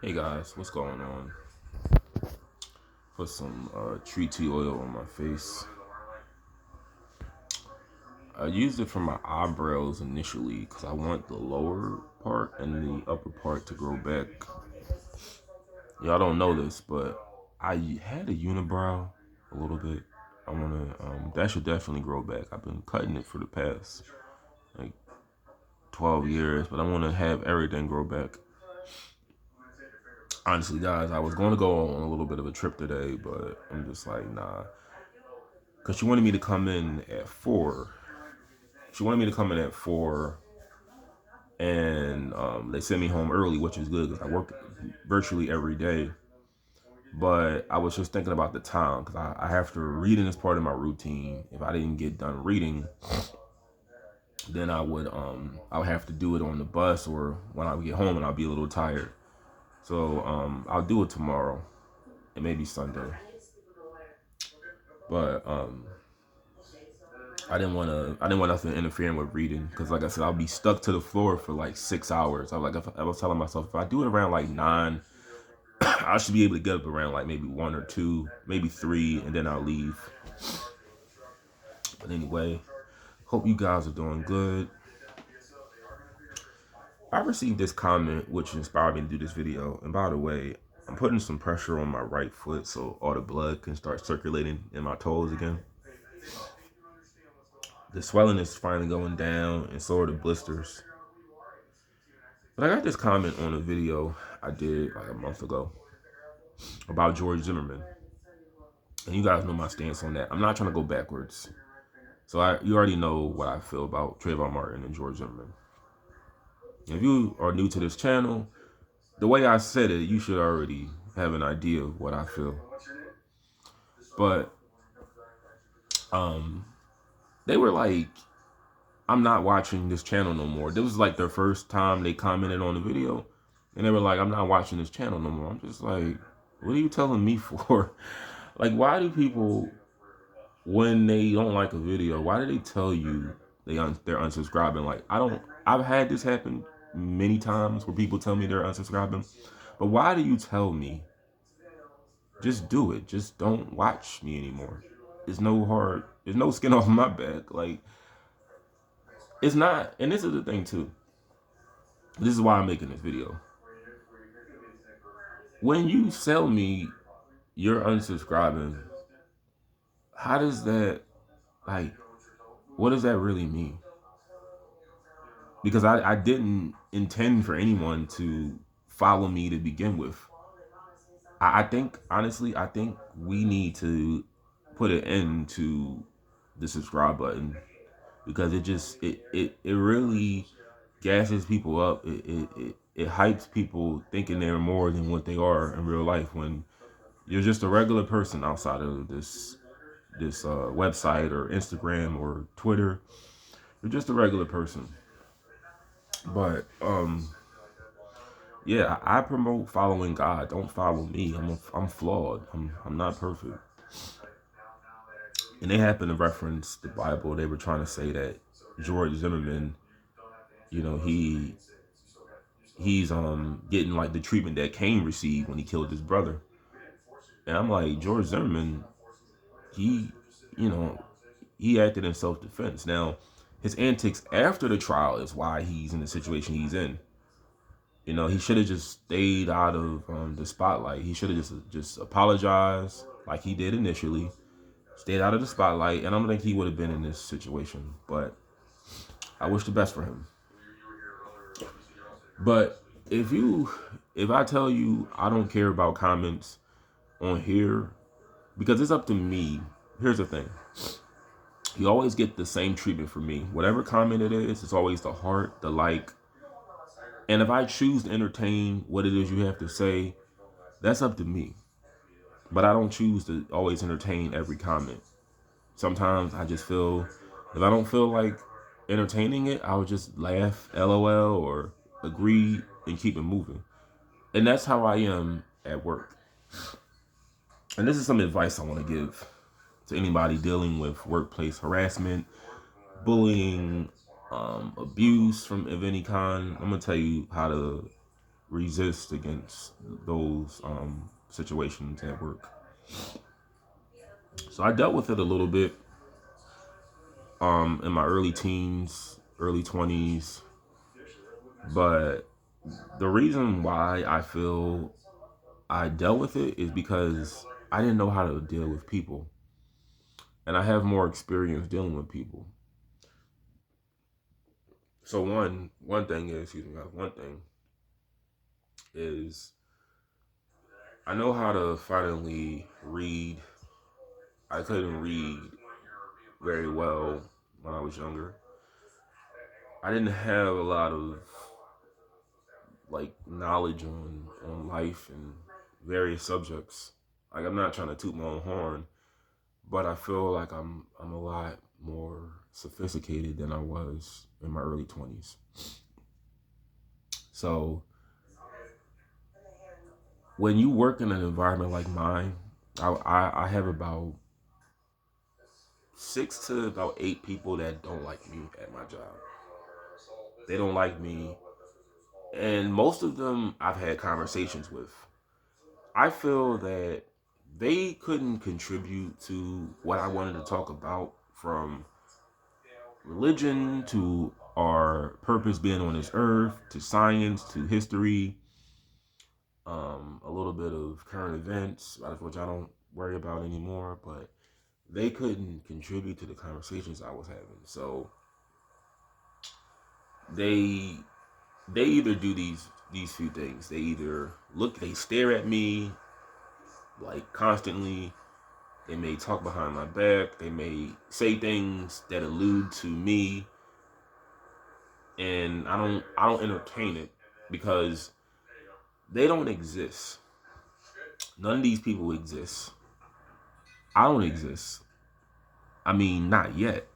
Hey guys, what's going on? Put some tree tea oil on my face. I used it for my eyebrows initially because I want the lower part and the upper part to grow back. Y'all don't know this, but I had a unibrow a little bit. I wanna that should definitely grow back. I've been cutting it for the past like 12 years, but I want to have everything grow back. Honestly, guys, I was going to go on a little bit of a trip today, but I'm just like, nah. Because she wanted me to come in at 4. She wanted me to come in at 4, and they sent me home early, which is good because I work virtually every day. But I was just thinking about the time because I have to reading as part of my routine. If I didn't get done reading, then I would have to do it on the bus or when I get home and I'll be a little tired. So I'll do it tomorrow and maybe Sunday. But I didn't want nothing interfering with reading because, like I said, I'll be stuck to the floor for like 6 hours. I was telling myself if I do it around like 9, I should be able to get up around like maybe 1 or 2, maybe 3, and then I'll leave. But anyway, hope you guys are doing good. I received this comment which inspired me to do this video. And by the way, I'm putting some pressure on my right foot so all the blood can start circulating in my toes again. The swelling is finally going down, and so are the blisters. But I got this comment on a video I did like a month ago about George Zimmerman. And you guys know my stance on that. I'm not trying to go backwards. So you already know what I feel about Trayvon Martin and George Zimmerman. If you are new to this channel, the way I said it, you should already have an idea of what I feel. But they were like, I'm not watching this channel no more. This was like their first time they commented on the video. And they were like, I'm not watching this channel no more. I'm just like, what are you telling me for? Like, why do people, when they don't like a video, why do they tell you they're unsubscribing? Like, I've had this happen many times where people tell me they're unsubscribing. But why do you tell me, just do it. Just don't watch me anymore. There's no skin off my back. Like, it's not, and this is the thing too. This is why I'm making this video. When you sell me you're unsubscribing, how does that, like, what does that really mean? Because I didn't intend for anyone to follow me to begin with. I think, honestly, I think we need to put an end to the subscribe button because it really gasses people up. It hypes people thinking they're more than what they are in real life when you're just a regular person outside of this website or Instagram or Twitter. You're just a regular person. But yeah, I promote following God. Don't follow me. I'm flawed. I'm not perfect. And they happen to reference the Bible. They were trying to say that George Zimmerman, you know, he's getting like the treatment that Cain received when he killed his brother. And I'm like, George Zimmerman, he, you know, he acted in self-defense. Now, his antics after the trial is why he's in the situation he's in. You know, he should have just stayed out of the spotlight. He should have just apologized like he did initially, stayed out of the spotlight, and I don't think he would have been in this situation. But I wish the best for him. But if I tell you I don't care about comments on here, because it's up to me. Here's the thing. You always get the same treatment from me. Whatever comment it is, it's always the heart, the like. And if I choose to entertain what it is you have to say, that's up to me. But I don't choose to always entertain every comment. Sometimes I just feel, if I don't feel like entertaining it, I'll just laugh, LOL, or agree and keep it moving. And that's how I am at work. And this is some advice I want to give to anybody dealing with workplace harassment, bullying, abuse from of any kind. I'm gonna tell you how to resist against those situations at work. So I dealt with it a little bit in my early teens, early 20s, but the reason why I feel I dealt with it is because I didn't know how to deal with people, and I have more experience dealing with people. So one thing is, excuse me, guys, one thing is I know how to finally read. I couldn't read very well when I was younger. I didn't have a lot of like knowledge on life and various subjects. Like I'm not trying to toot my own horn, but I feel like I'm a lot more sophisticated than I was in my early 20s. So when you work in an environment like mine, I have about 6 to about 8 people that don't like me at my job. They don't like me, and most of them I've had conversations with. I feel that they couldn't contribute to what I wanted to talk about, from religion to our purpose being on this earth to science to history, a little bit of current events, which I don't worry about anymore, but they couldn't contribute to the conversations I was having. So they they either do these few things. They stare at me like constantly. They may talk behind my back. They may say things that allude to me, and I don't entertain it because they don't exist. None of these people exist. I don't exist. I mean, not yet,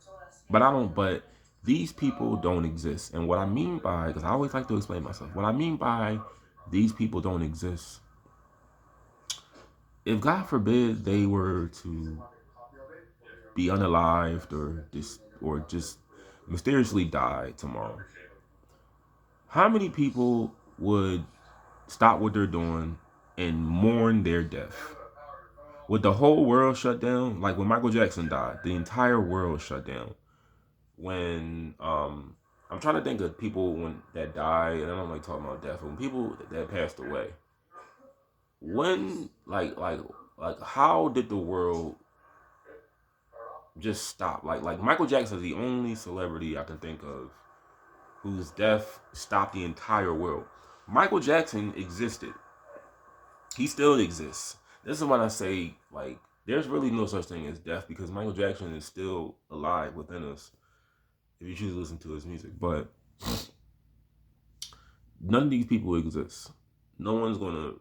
but I don't. But these people don't exist, and what I mean by, because I always like to explain myself. What I mean by these people don't exist. If God forbid they were to be unalived or just mysteriously die tomorrow, how many people would stop what they're doing and mourn their death? Would the whole world shut down? Like when Michael Jackson died, the entire world shut down. When I'm trying to think of people when that died, and I don't like talking about death. When people that passed away, when like how did the world just stop? Like Michael Jackson is the only celebrity I can think of whose death stopped the entire world. Michael Jackson existed. He still exists. This is when I say, like, there's really no such thing as death because Michael Jackson is still alive within us if you choose to listen to his music. But none of these people exist. No one's gonna.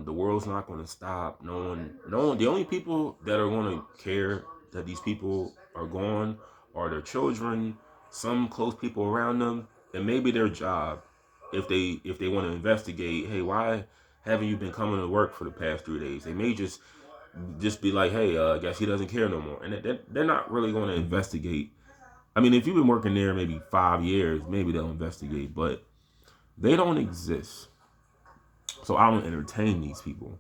The world's not gonna stop. No one. No one. The only people that are gonna care that these people are gone are their children, some close people around them, and maybe their job. If they want to investigate, hey, why haven't you been coming to work for the past 3 days? They may just be like, hey, I guess he doesn't care no more, and they're not really going to investigate. I mean, if you've been working there maybe 5 years, maybe they'll investigate, but they don't exist. So I don't entertain these people.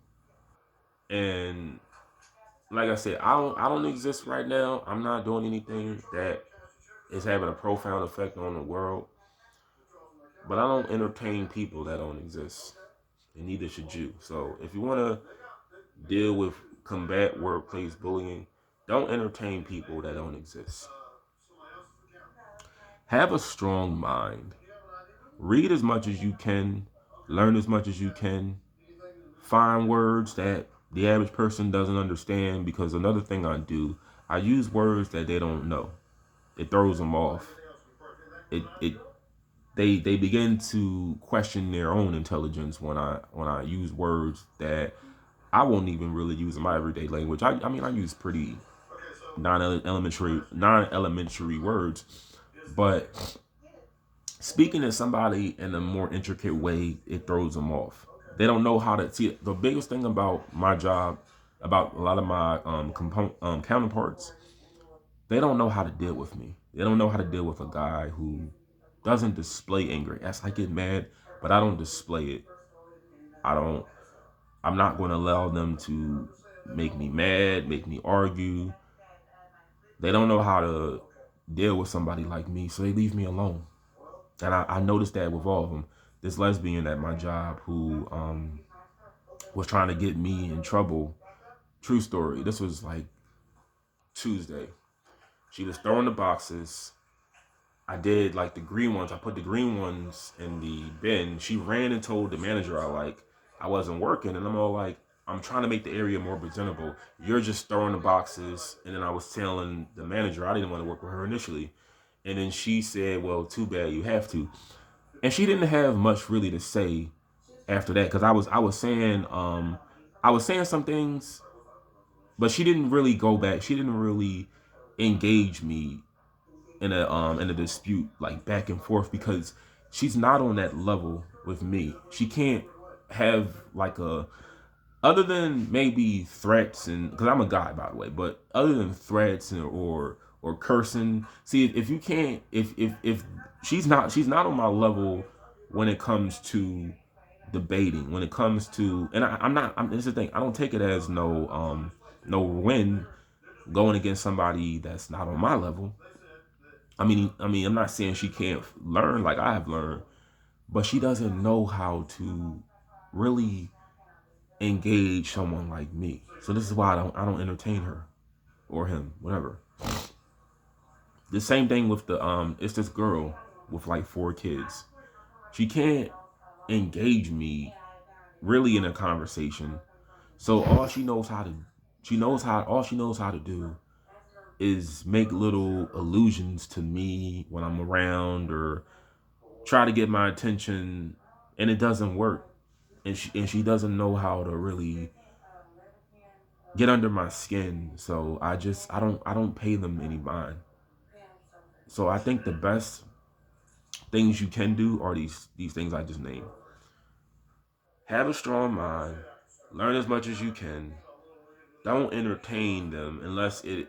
And like I said, I don't exist right now. I'm not doing anything that is having a profound effect on the world. But I don't entertain people that don't exist. And neither should you. So if you want to deal with combat workplace bullying, don't entertain people that don't exist. Have a strong mind. Read as much as you can. Learn as much as you can. Find words that the average person doesn't understand, because another thing I do, I use words that they don't know. It throws them off. It they begin to question their own intelligence when I use words that I won't even really use in my everyday language. I mean I use pretty non elementary words, but speaking to somebody in a more intricate way, it throws them off. They don't know how to see it. The biggest thing about my job, about a lot of my counterparts, they don't know how to deal with me. They don't know how to deal with a guy who doesn't display anger. Yes, I get mad, but I don't display it. I don't. I'm not going to allow them to make me mad, make me argue. They don't know how to deal with somebody like me, so they leave me alone. And I noticed that with all of them. This lesbian at my job who was trying to get me in trouble. True story. This was like Tuesday. She was throwing the boxes. I did like the green ones. I put the green ones in the bin. She ran and told the manager I wasn't working, and I'm all like, I'm trying to make the area more presentable. You're just throwing the boxes, and then I was telling the manager I didn't want to work with her initially, and then she said, "Well, too bad, you have to." And she didn't have much really to say after that because I was saying some things, but she didn't really go back. She didn't really engage me in a dispute like back and forth because she's not on that level with me. She can't have like a other than maybe threats and because I'm a guy by the way, but other than threats or cursing, see if you can't if she's not on my level when it comes to debating, when it comes to and I'm not. This is the thing. I don't take it as no win going against somebody that's not on my level. I'm not saying she can't learn like I have learned, but she doesn't know how to really engage someone like me. So this is why I don't entertain her or him, whatever. The same thing with the it's this girl with like 4 kids. She can't engage me really in a conversation. So all she knows how to do is make little allusions to me when I'm around or try to get my attention, and it doesn't work. And she doesn't know how to really get under my skin. So I don't pay them any mind. So I think the best things you can do are these things I just named. Have a strong mind, learn as much as you can. Don't entertain them unless it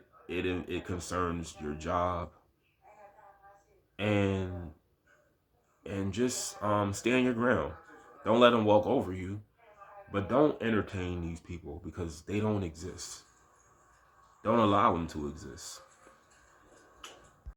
concerns your job, and just stand your ground. Don't let them walk over you, but don't entertain these people because they don't exist. Don't allow them to exist.